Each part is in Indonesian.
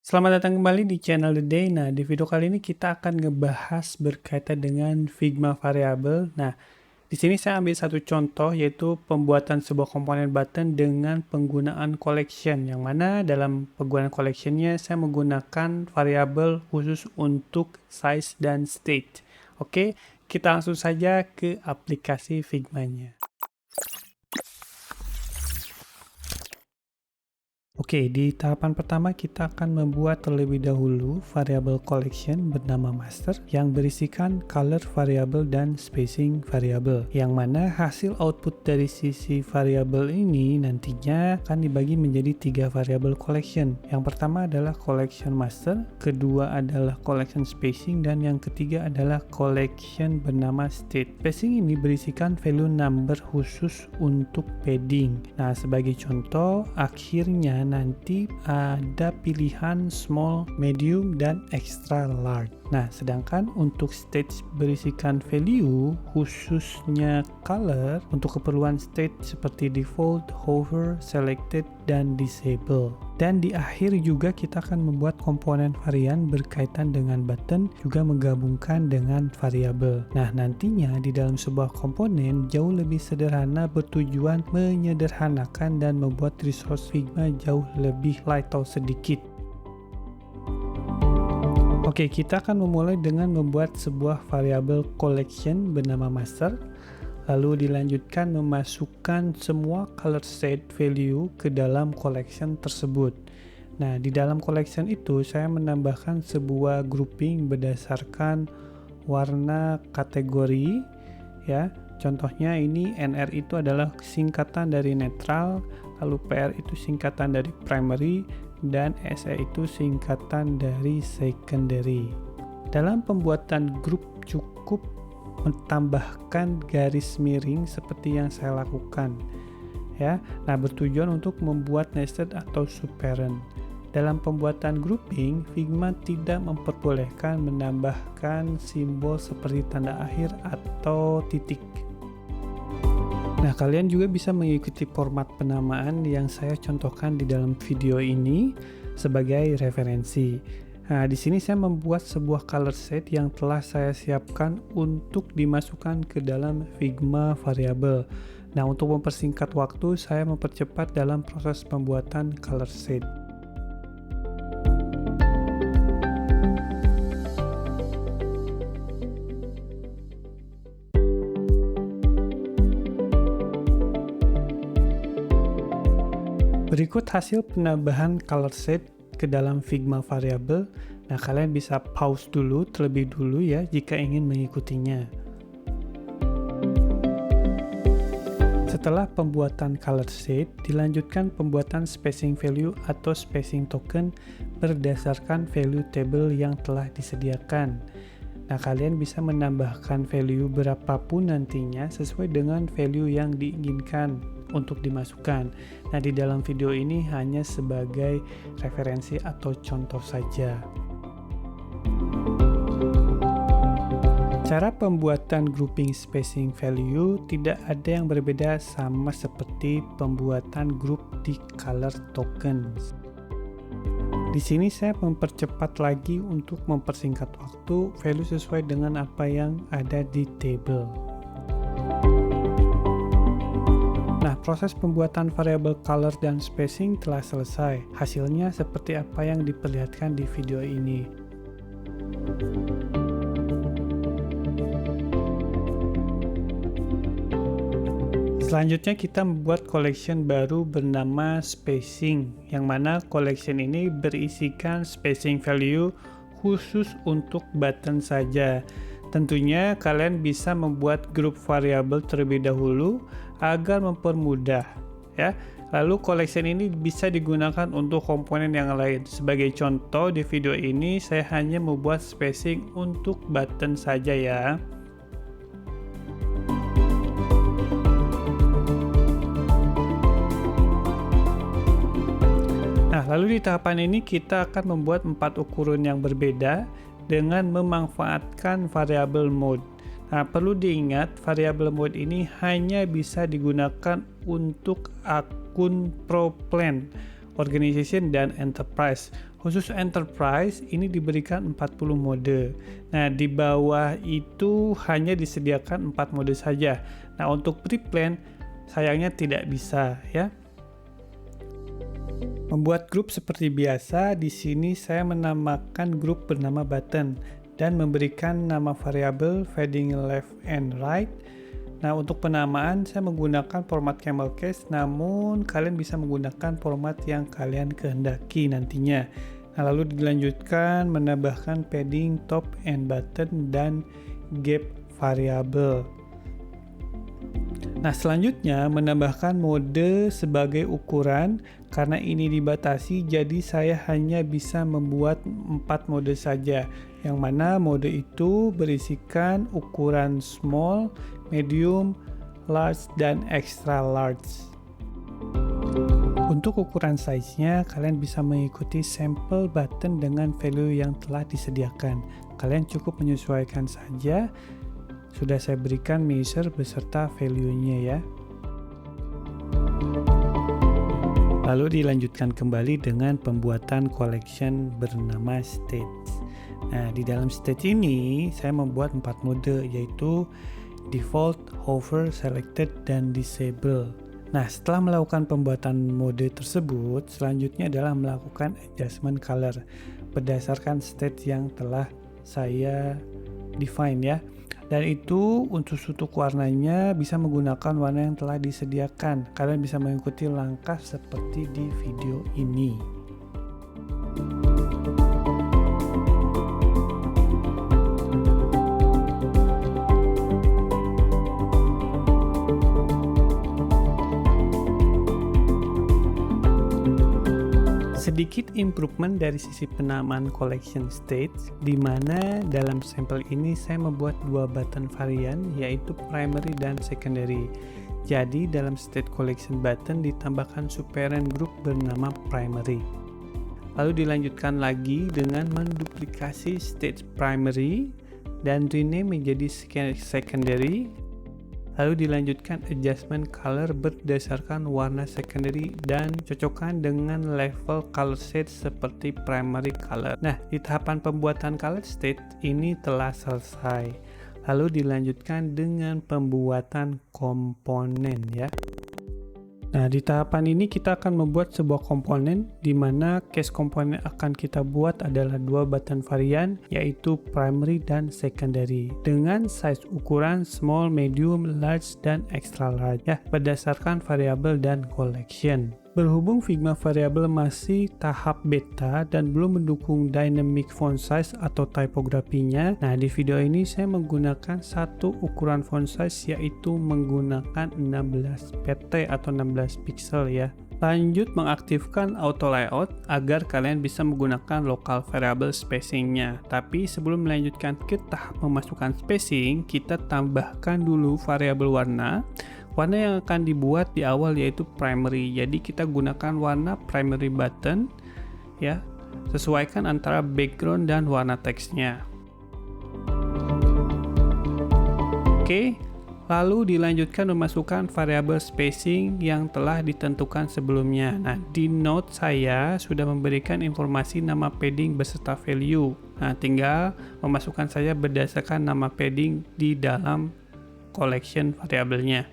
Selamat datang kembali di channel The Day. Nah, di video kali ini kita akan ngebahas berkaitan dengan Figma variabel. Nah, di sini saya ambil satu contoh yaitu pembuatan sebuah komponen button dengan penggunaan collection. Yang mana dalam penggunaan collectionnya saya menggunakan variabel khusus untuk size dan state. Oke, kita langsung saja ke aplikasi Figma-nya. Oke, di tahapan pertama kita akan membuat terlebih dahulu variabel collection bernama master yang berisikan color variable dan spacing variable. Yang mana hasil output dari sisi variabel ini nantinya akan dibagi menjadi 3 variabel collection. Yang pertama adalah collection master, kedua adalah collection spacing, dan yang ketiga adalah collection bernama state. Spacing ini berisikan value number khusus untuk padding. Nah, sebagai contoh, akhirnya nanti ada pilihan small, medium, dan extra large. Nah, sedangkan untuk state berisikan value khususnya color untuk keperluan state seperti default, hover, selected, dan disable. Dan di akhir juga kita akan membuat komponen varian berkaitan dengan button juga menggabungkan dengan variabel. Nah, nantinya di dalam sebuah komponen jauh lebih sederhana bertujuan menyederhanakan dan membuat resource Figma jauh lebih light atau sedikit. Oke, kita akan memulai dengan membuat sebuah variabel collection bernama master. Lalu dilanjutkan memasukkan semua color set value ke dalam collection tersebut. Nah, di dalam collection itu saya menambahkan sebuah grouping berdasarkan warna kategori ya. Contohnya ini NR itu adalah singkatan dari netral, lalu PR itu singkatan dari primary, dan SE itu singkatan dari secondary. Dalam pembuatan grup cukup menambahkan garis miring seperti yang saya lakukan ya. Nah, bertujuan untuk membuat nested atau subparent. Dalam pembuatan grouping, Figma tidak memperbolehkan menambahkan simbol seperti tanda akhir atau titik. Nah, kalian juga bisa mengikuti format penamaan yang saya contohkan di dalam video ini sebagai referensi. Nah, di sini saya membuat sebuah color set yang telah saya siapkan untuk dimasukkan ke dalam Figma variabel. Nah, untuk mempersingkat waktu, saya mempercepat dalam proses pembuatan color set. Berikut hasil penambahan color set ke dalam Figma variabel. Nah, kalian bisa pause dulu terlebih dulu ya jika ingin mengikutinya. Setelah pembuatan color set, dilanjutkan pembuatan spacing value atau spacing token berdasarkan value table yang telah disediakan. Nah, kalian bisa menambahkan value berapapun nantinya sesuai dengan value yang diinginkan untuk dimasukkan. Nah, di dalam video ini hanya sebagai referensi atau contoh saja. Cara pembuatan grouping spacing value tidak ada yang berbeda sama seperti pembuatan grup di color tokens. Di sini saya mempercepat lagi untuk mempersingkat waktu, value sesuai dengan apa yang ada di table. Nah, proses pembuatan variabel color dan spacing telah selesai. Hasilnya seperti apa yang diperlihatkan di video ini. Selanjutnya kita membuat collection baru bernama spacing, yang mana collection ini berisikan spacing value khusus untuk button saja. Tentunya kalian bisa membuat grup variabel terlebih dahulu agar mempermudah ya. Lalu collection ini bisa digunakan untuk komponen yang lain. Sebagai contoh di video ini saya hanya membuat spacing untuk button saja ya. Nah, lalu di tahapan ini kita akan membuat 4 ukuran yang berbeda dengan memanfaatkan variabel mode. Nah, perlu diingat variabel mode ini hanya bisa digunakan untuk akun ProPlan. organization, dan enterprise. Khusus enterprise ini diberikan 40 mode. Nah, di bawah itu hanya disediakan 4 mode saja. Nah, untuk pre-plan sayangnya tidak bisa ya. Membuat grup seperti biasa, di sini saya menamakan grup bernama button dan memberikan nama variabel fading left and right. Nah, untuk penamaan saya menggunakan format camel case, namun kalian bisa menggunakan format yang kalian kehendaki nantinya. Nah, lalu dilanjutkan menambahkan padding top and button dan gap variable. Nah, selanjutnya menambahkan mode sebagai ukuran. Karena ini dibatasi, jadi saya hanya bisa membuat 4 mode saja, yang mana mode itu berisikan ukuran small, medium, large, dan extra large. Untuk ukuran size-nya, kalian bisa mengikuti sampel button dengan value yang telah disediakan. Kalian cukup menyesuaikan saja. Sudah saya berikan measure beserta value-nya ya. Lalu dilanjutkan kembali dengan pembuatan collection bernama stage. Nah, di dalam stage ini saya membuat 4 mode, yaitu default, hover, selected, dan disable. Nah, setelah melakukan pembuatan mode tersebut, selanjutnya adalah melakukan adjustment color berdasarkan stage yang telah saya define ya. Dan itu untuk warnanya bisa menggunakan warna yang telah disediakan. Kalian bisa mengikuti langkah seperti di video ini. Sedikit improvement dari sisi penamaan collection stage, di mana dalam sampel ini saya membuat 2 button varian, yaitu primary dan secondary. Jadi dalam state collection button ditambahkan subparent group bernama primary. Lalu dilanjutkan lagi dengan menduplikasi stage primary dan rename menjadi secondary. Lalu dilanjutkan adjustment color berdasarkan warna secondary dan cocokkan dengan level color shade seperti primary color. Nah, di tahapan pembuatan color shade ini telah selesai. Lalu dilanjutkan dengan pembuatan komponen ya. Nah, di tahapan ini kita akan membuat sebuah komponen di mana case komponen akan kita buat adalah 2 button varian, yaitu primary dan secondary dengan size ukuran small, medium, large, dan extra large ya, berdasarkan variabel dan collection. Berhubung Figma variabel masih tahap beta dan belum mendukung dynamic font size atau tipografinya, nah di video ini saya menggunakan satu ukuran font size, yaitu menggunakan 16 pt atau 16 pixel ya. Lanjut mengaktifkan auto layout agar kalian bisa menggunakan local variable spacingnya. Tapi sebelum melanjutkan ke tahap memasukkan spacing, kita tambahkan dulu variabel warna. Warna yang akan dibuat di awal yaitu primary. Jadi kita gunakan warna primary button ya. Sesuaikan antara background dan warna teksnya. Oke. Lalu dilanjutkan memasukkan variabel spacing yang telah ditentukan sebelumnya. Nah, di note saya sudah memberikan informasi nama padding beserta value. Nah, tinggal memasukkan saja berdasarkan nama padding di dalam collection variabelnya.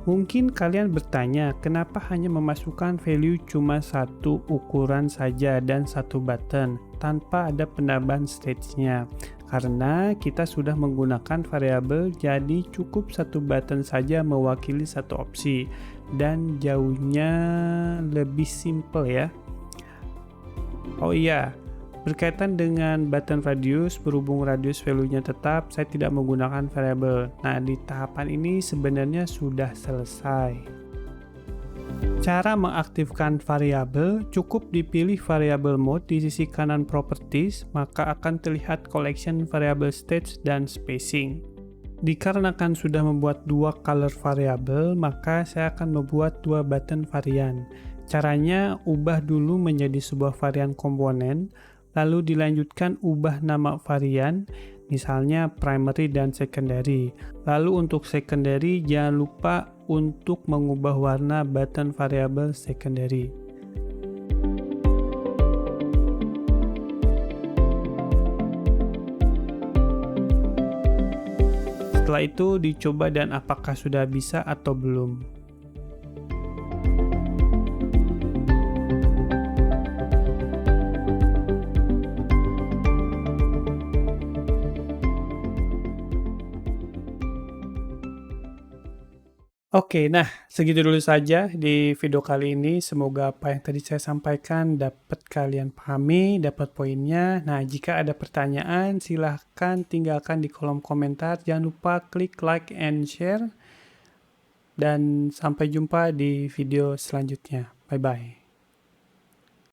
Mungkin kalian bertanya, kenapa hanya memasukkan value cuma satu ukuran saja dan satu button, tanpa ada penambahan stage-nya? Karena kita sudah menggunakan variabel, jadi cukup satu button saja mewakili satu opsi, dan jauhnya lebih simple ya. Oh iya, berkaitan dengan button radius, berhubung radius value-nya tetap, saya tidak menggunakan variabel. Nah, di tahapan ini sebenarnya sudah selesai. Cara mengaktifkan variabel, cukup dipilih variabel mode di sisi kanan properties, maka akan terlihat collection variable stage dan spacing. Dikarenakan sudah membuat 2 color variable, maka saya akan membuat 2 button varian. Caranya, ubah dulu menjadi sebuah varian komponen, lalu dilanjutkan ubah nama varian, misalnya primary dan secondary. Lalu untuk secondary, jangan lupa untuk mengubah warna button variabel secondary. Setelah itu dicoba dan apakah sudah bisa atau belum. Oke, nah segitu dulu saja di video kali ini. Semoga apa yang tadi saya sampaikan dapat kalian pahami, dapat poinnya. Nah, jika ada pertanyaan, silahkan tinggalkan di kolom komentar. Jangan lupa klik like and share. Dan sampai jumpa di video selanjutnya. Bye-bye.